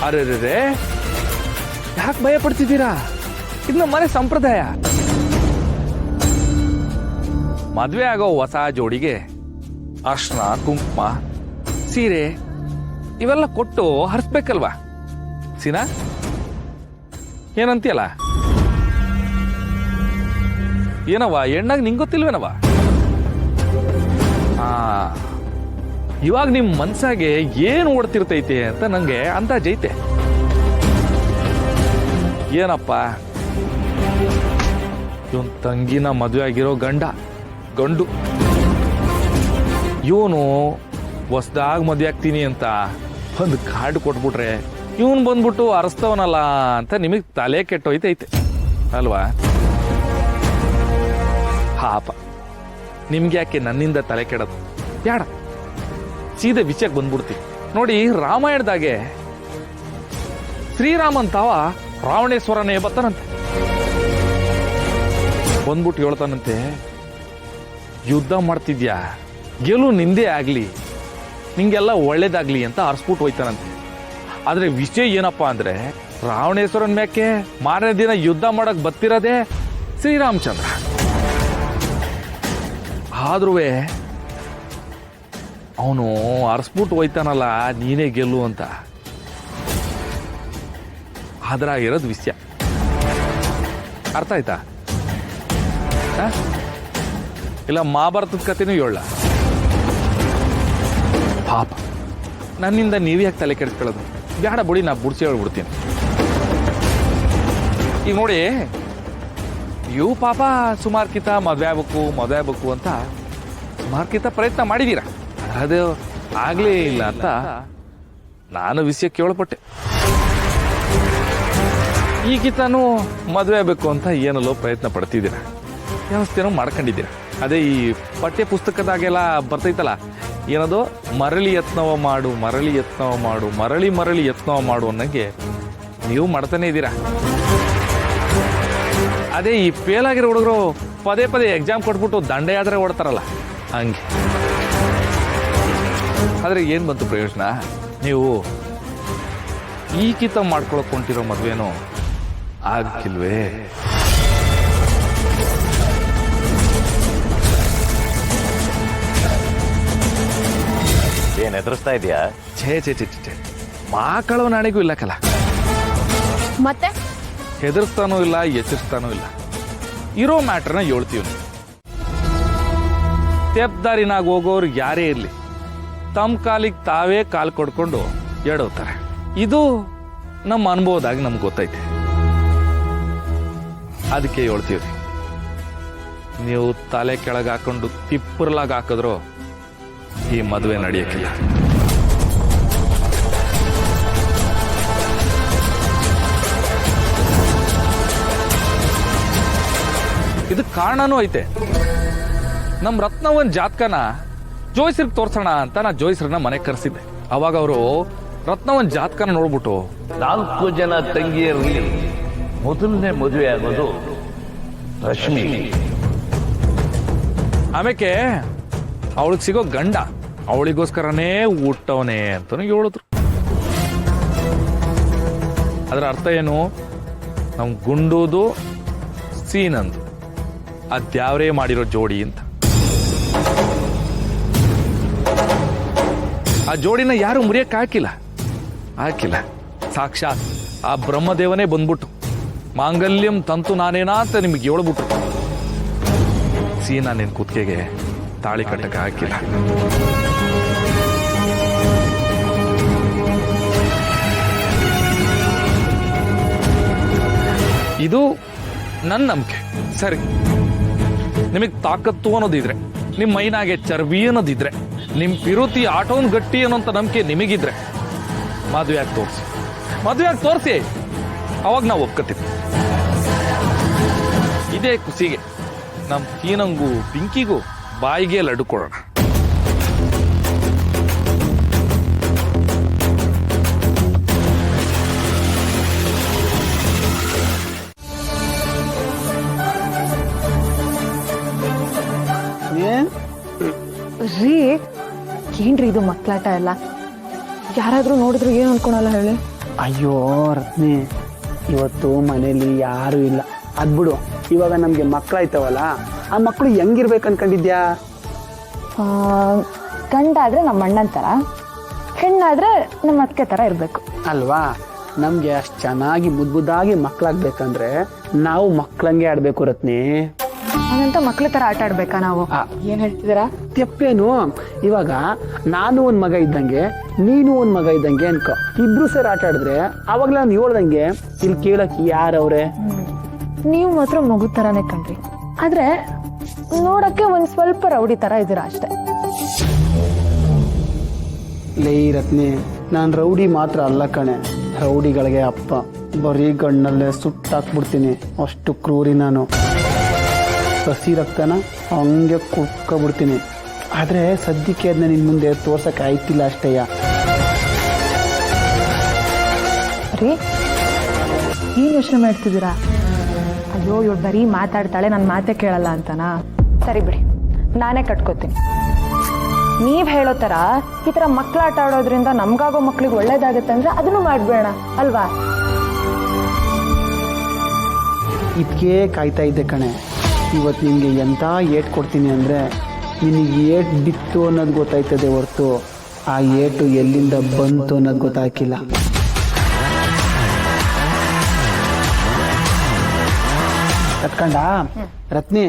ಅರೆ ಯಾಕೆ ಭಯ ಪಡ್ತಿದ್ದೀರಾ? ಇದು ನಮ್ಮ ಮನೆ ಸಂಪ್ರದಾಯ. ಮದ್ವೆ ಆಗೋ ಹೊಸ ಜೋಡಿಗೆ ಅರ್ಶನ, ಕುಂಕುಮ, ಸೀರೆ ಇವೆಲ್ಲ ಕೊಟ್ಟು ಹರಿಸ್ಬೇಕಲ್ವಾ? ಸೀನಾ, ಏನಂತೀಯಲ್ಲ? ಏನವ ಹೆಣ್ಣಾಗ ನಿಂಗೆ ಗೊತ್ತಿಲ್ವೇನವ? ಇವಾಗ ನಿಮ್ ಮನ್ಸಾಗೆ ಏನು ಓಡ್ತಿರ್ತೈತೆ ಅಂತ ನಂಗೆ ಅಂದಾಜೈತೆ. ಏನಪ್ಪ, ಇವನ್ ತಂಗಿನ ಮದುವೆ ಆಗಿರೋ ಗಂಡು ಇವನು ಹೊಸ್ದಾಗ ಮದುವೆ ಆಗ್ತೀನಿ ಅಂತ ಒಂದು ಕಾರ್ಡ್ ಕೊಟ್ಬಿಟ್ರೆ ಇವನ್ ಬಂದ್ಬಿಟ್ಟು ಅರಸ್ತವನಲ್ಲ ಅಂತ ನಿಮಗ್ ತಲೆ ಕೆಟ್ಟೋಯ್ತೈತೆ ಅಲ್ವಾ? ಪಾಪ ನಿಮ್ಗೆ ಯಾಕೆ ನನ್ನಿಂದ ತಲೆ ಕೆಡೋದು? ಬೇಡ, ಸೀದಾ ವಿಷಯಕ್ಕೆ ಬಂದ್ಬಿಡ್ತೀವಿ. ನೋಡಿ, ರಾಮಾಯಣದಾಗೆ ಶ್ರೀರಾಮನ್ ತಾವ ರಾವಣೇಶ್ವರನೇ ಬರ್ತಾನಂತೆ. ಬಂದ್ಬಿಟ್ಟು ಹೇಳ್ತಾನಂತೆ, ಯುದ್ಧ ಮಾಡ್ತಿದ್ಯಾ, ಗೆಲು ನಿಂದೇ ಆಗ್ಲಿ, ನಿಂಗೆಲ್ಲ ಒಳ್ಳೇದಾಗ್ಲಿ ಅಂತ ಅರ್ಸ್ಬಿಟ್ಟು ಹೋಯ್ತಾನಂತೆ. ಆದ್ರೆ ವಿಷಯ ಏನಪ್ಪಾ ಅಂದ್ರೆ, ರಾವಣೇಶ್ವರನ್ ಮ್ಯಾಕೆ ಮಾರನೇ ದಿನ ಯುದ್ಧ ಮಾಡಕ್ ಬರ್ತಿರೋದೇ ಶ್ರೀರಾಮಚಂದ್ರ. ಆದ್ರೂ ಅವನು ಅರ್ಸ್ಬಿಟ್ಟು ಹೋಯ್ತಾನಲ್ಲ, ನೀನೇ ಗೆಲ್ಲು ಅಂತ. ಅದ್ರಾಗಿರೋದು ವಿಷಯ ಅರ್ಥ ಆಯ್ತಾ? ಇಲ್ಲ ಮಹಾಭಾರತದ ಕಥೆನೂ ಹೇಳ. ಪಾಪ ನನ್ನಿಂದ ನೀವ್ಯಾಕೆ ತಲೆ ಕೆಡಿಸ್ಕೊಳ್ಳೋದು? ಬೇಡ ಬಿಡಿ, ನಾ ಬುಡ್ಸಿ ಹೇಳ್ಬಿಡ್ತೀನಿ. ಈಗ ನೋಡಿ, ಇವು ಪಾಪ ಸುಮಾರ್ಕಿತ ಮದುವೆ ಆಗ್ಬೇಕು ಅಂತ ಸುಮಾರ್ಕಿತ ಪ್ರಯತ್ನ ಮಾಡಿದೀರಾ. ಅದು ಆಗ್ಲೇ ಇಲ್ಲ ಅಂತ ನಾನು ವಿಷಯ ಕೇಳಪಟ್ಟೆ. ಈಗಿತಾನು ಮದುವೆ ಆಗಬೇಕು ಅಂತ ಏನಲ್ಲೋ ಪ್ರಯತ್ನ ಪಡ್ತಿದ್ದೀರಾ, ವ್ಯವಸ್ಥೆನೂ ಮಾಡ್ಕೊಂಡಿದ್ದೀರಾ. ಅದೇ ಈ ಪಠ್ಯ ಪುಸ್ತಕದಾಗೆಲ್ಲ ಬರ್ತೈತಲ್ಲ, ಏನದು ಮರಳಿ ಯತ್ನವ ಮಾಡು, ಮರಳಿ ಯತ್ನವ ಮಾಡು ಅನ್ನಂಗೆ ನೀವು ಮಾಡ್ತಾನೆ ಇದ್ದೀರಾ. ಅದೇ ಈ ಫೇಲ್ ಆಗಿರೋ ಹುಡುಗರು ಪದೇ ಎಕ್ಸಾಮ್ ಕೊಟ್ಬಿಟ್ಟು ದಂಡಯಾತ್ರೆ ಓಡ್ತಾರಲ್ಲ, ಹಂಗೆ. ಆದ್ರೆ ಏನ್ ಬಂತು ಪ್ರಯೋಜನ? ನೀವು ಈಗಿತ ಮಾಡ್ಕೊಳಕ್ ಹೊಂಟಿರೋ ಮದ್ವೆನೋ ಆಗಿಲ್ವೇ? ಏನ್ ಎದುರಿಸ್ತಾ ಇದೆಯಾ? ಛೇ ಮಾಕಳವ ನಾಣಿಗೂ ಇಲ್ಲಕಲ್ಲ. ಮತ್ತೆ ಹೆದರ್ಸ್ತಾನೂ ಇಲ್ಲ, ಎಚ್ಚರಿಸ್ತಾನೂ ಇಲ್ಲ. ಇರೋ ಮ್ಯಾಟ್ರನ್ನ ಹೇಳ್ತೀವಿ. ತೆಪ್ದಾರಿನಾಗ ಹೋಗೋರು ಯಾರೇ ಇರ್ಲಿ, ತಮ್ಮ ಕಾಲಿಗೆ ತಾವೇ ಕಾಲು ಕೊಡ್ಕೊಂಡು ಎಡೋತಾರೆ. ಇದು ನಮ್ಮ ಅನುಭವದಾಗ ನಮ್ಗೆ ಗೊತ್ತೈತೆ. ಅದಕ್ಕೆ ಹೇಳ್ತೀವಿ, ನೀವು ತಲೆ ಕೆಳಗೆ ಹಾಕೊಂಡು ತಿಪ್ಪರ್ಲಾಗ ಹಾಕಿದ್ರು ಈ ಮದುವೆ ನಡೆಯಕ್ಕಿಲ್ಲ. ಇದಕ್ಕೆ ಕಾರಣನೂ ಐತೆ. ನಮ್ಮ ರತ್ನವನ್ ಜಾತಕನ ಜೋಯಿಸ್ರಿಗೆ ತೋರ್ಸೋಣ ಅಂತ ನಾ ಜೋಯಿಸ್ರನ್ನ ಮನೆಗೆ ಕರೆಸಿದ್ದೆ. ಅವಾಗ ಅವರು ರತ್ನವನ್ ಜಾತಕನ ನೋಡ್ಬಿಟ್ಟು, 4 ಜನ ತಂಗಿಯರಲ್ಲಿ ಮೊದಲನೇ ಮದುವೆ ಆಗೋದು ರಶ್ಮಿ, ಆಮೇಲೆ ಅವಳಿಗೆ ಸಿಗೋ ಗಂಡ ಅವಳಿಗೋಸ್ಕರನೇ ಹುಟ್ಟವನೇ ಅಂತ ಹೇಳಿದ್ರು. ಅದರ ಅರ್ಥ ಏನು? ನಮ್ ಗುಂಡುದು ಸೀನಂದು ಅದ್ಯಾವ್ರೇ ಮಾಡಿರೋ ಜೋಡಿ ಅಂತ. ಆ ಜೋಡಿನ ಯಾರು ಮುರಿಯಕ್ಕೆ ಹಾಕಿಲ್ಲ. ಸಾಕ್ಷಾತ್ ಆ ಬ್ರಹ್ಮದೇವನೇ ಬಂದ್ಬಿಟ್ಟು ಮಾಂಗಲ್ಯಂ ತಂತು ನಾನೇನಾ ಅಂತ ನಿಮ್ಗೆ ಹೇಳ್ಬಿಟ್ರು. ಸೀನಾ ನಿನ್ ಕುತ್ತಿಗೆಗೆ ತಾಳಿ ಕಟ್ಟಕ್ಕೆ ಹಾಕಿಲ್ಲ. ಇದು ನನ್ನ ನಂಬಿಕೆ. ಸರಿ, ನಿಮಗ್ ತಾಕತ್ತು ಅನ್ನೋದಿದ್ರೆ, ನಿಮ್ ಮೈನಾಗೆ ಚರ್ಬಿ ಅನ್ನೋದಿದ್ರೆ, ನಿಮ್ ಪಿರುತಿ ಆಟೋನ್ ಗಟ್ಟಿ ಅನ್ನೋಂಥ ನಂಬಿಕೆ ನಿಮಗಿದ್ರೆ ಮದುವೆ ಆಗಿ ತೋರಿಸಿ ಅವಾಗ ನಾವು ಒಪ್ಕೋತೀವಿ. ಇದೇ ಖುಷಿಗೆ ನಮ್ ಕೀನಂಗೂ ಪಿಂಕಿಗೂ ಬಾಯಿಗೆ ಲಡ್ಡು ಕೊಡೋಣ. ಏನ್ರಿ ಇದು ಮಕ್ಕಳಾಟ ಎಲ್ಲ? ಯಾರಾದ್ರೂ ನೋಡಿದ್ರು ಏನ್ ಅನ್ಕೊಳಲ್ಲ ಹೇಳಿ? ಅಯ್ಯೋ ರತ್ನಿ, ಇವತ್ತು ಮನೇಲಿ ಯಾರು ಇಲ್ಲ. ಅದ್ಬಿಡು, ಇವಾಗ ನಮ್ಗೆ ಮಕ್ಕಳಾಯ್ತವಲ್ಲ, ಆ ಮಕ್ಕಳು ಹೆಂಗಿರ್ಬೇಕು ಅನ್ಕೊಂಡಿದ್ಯಾ? ಗಂಡಾದ್ರೆ ನಮ್ಮ ಅಣ್ಣನ ಥರ, ಹೆಣ್ಣಾದ್ರೆ ನಮ್ಮ ಅತ್ತಿಗೆ ಥರ ಇರಬೇಕು ಅಲ್ವಾ? ನಮ್ಗೆ ಅಷ್ಟು ಚೆನ್ನಾಗಿ ಮುದ್ದಾಗಿ ಮಕ್ಕಳಾಗ್ಬೇಕಂದ್ರೆ ನಾವು ಮಕ್ಕಳಂಗೆ ಆಡ್ಬೇಕು ರತ್ನಿ. ಹಾಗಂತ ಮಕ್ಳ ಥರ ಆಟ ಆಡ್ಬೇಕಾ ನಾವು? ಏನ್ ಹೇಳ್ತಿದ್ದೀರಾ? ತೆಪ್ಪೇನು? ಇವಾಗ ನಾನು ಒಂದ್ ಮಗ ಇದ್ದಂಗೆ, ನೀನು ಒಂದ್ ಮಗ ಇದ್ದಂಗೆ ಅನ್ಕೋ, ಇಬ್ರು ಸೇರಿ ಆಟ ಆಡಿದ್ರೆ ಅವಾಗ್ಲ ನಾನು ಹೇಳ್ದಂಗೆ ಇಲ್ಲಿ ಕೇಳಕ್ ಯಾರವ್ರೆ? ನೀವು ಮಾತ್ರ ಮಗು ಥರನೇ ಕಣ್ರಿ, ಆದ್ರೆ ನೋಡಕ್ಕೆ ಒಂದ್ ಸ್ವಲ್ಪ ರೌಡಿ ತರ ಇದ್ದೀರಾ ಅಷ್ಟೇ. ಲೇ ರತ್ನಿ, ನಾನು ರೌಡಿ ಮಾತ್ರ ಅಲ್ಲ ಕಣೆ, ರೌಡಿಗಳಿಗೆ ಅಪ್ಪ. ಬರೀ ಗಣ್ಣಲ್ಲೇ ಸುಟ್ಟಾಕ್ಬಿಡ್ತೀನಿ, ಅಷ್ಟು ಕ್ರೂರಿ ನಾನು. ಹಸಿ ರಕ್ತನ ಹಂಗೆ ಕುಕ್ಕೊಬಿಡ್ತೀನಿ. ಆದರೆ ಸದ್ಯಕ್ಕೆ ಅದನ್ನ ನಿನ್ನ ಮುಂದೆ ತೋರ್ಸಕ್ಕೆ ಆಯ್ತಿಲ್ಲ ಅಷ್ಟೇಯ. ರೀ, ಏನ್ ಯೋಚನೆ ಮಾಡ್ತಿದ್ದೀರಾ? ಅಯ್ಯೋ ಇವಳು ಬರೀ ಮಾತಾಡ್ತಾಳೆ, ನನ್ನ ಮಾತೇ ಕೇಳಲ್ಲ ಅಂತನಾ? ಸರಿ ಬಿಡಿ, ನಾನೇ ಕಟ್ಕೋತೀನಿ. ನೀವ್ ಹೇಳೋ ತರ ಈ ತರ ಮಕ್ಳು ಆಟ ಆಡೋದ್ರಿಂದ ನಮ್ಗಾಗೋ ಮಕ್ಳಿಗೆ ಒಳ್ಳೇದಾಗತ್ತೆ ಅಂದ್ರೆ ಅದನ್ನು ಮಾಡ್ಬೇಡ ಅಲ್ವಾ? ಇದಕ್ಕೆ ಕಾಯ್ತಾ ಇದ್ದೆ ಕಣೆ. ಇವತ್ತು ನಿನಗೆ ಎಂಥ ಏಟ್ ಕೊಡ್ತೀನಿ ಅಂದರೆ ನಿನಗೆ ಏಟ್ ಬಿತ್ತು ಅನ್ನೋದು ಗೊತ್ತಾಯ್ತದೆ ಹೊರ್ತು ಆ ಏಟು ಎಲ್ಲಿಂದ ಬಂತು ಅನ್ನೋದು ಗೊತ್ತಾಗಿಲ್ಲ. ಕಟ್ಕೊಂಡ ರತ್ನಿ?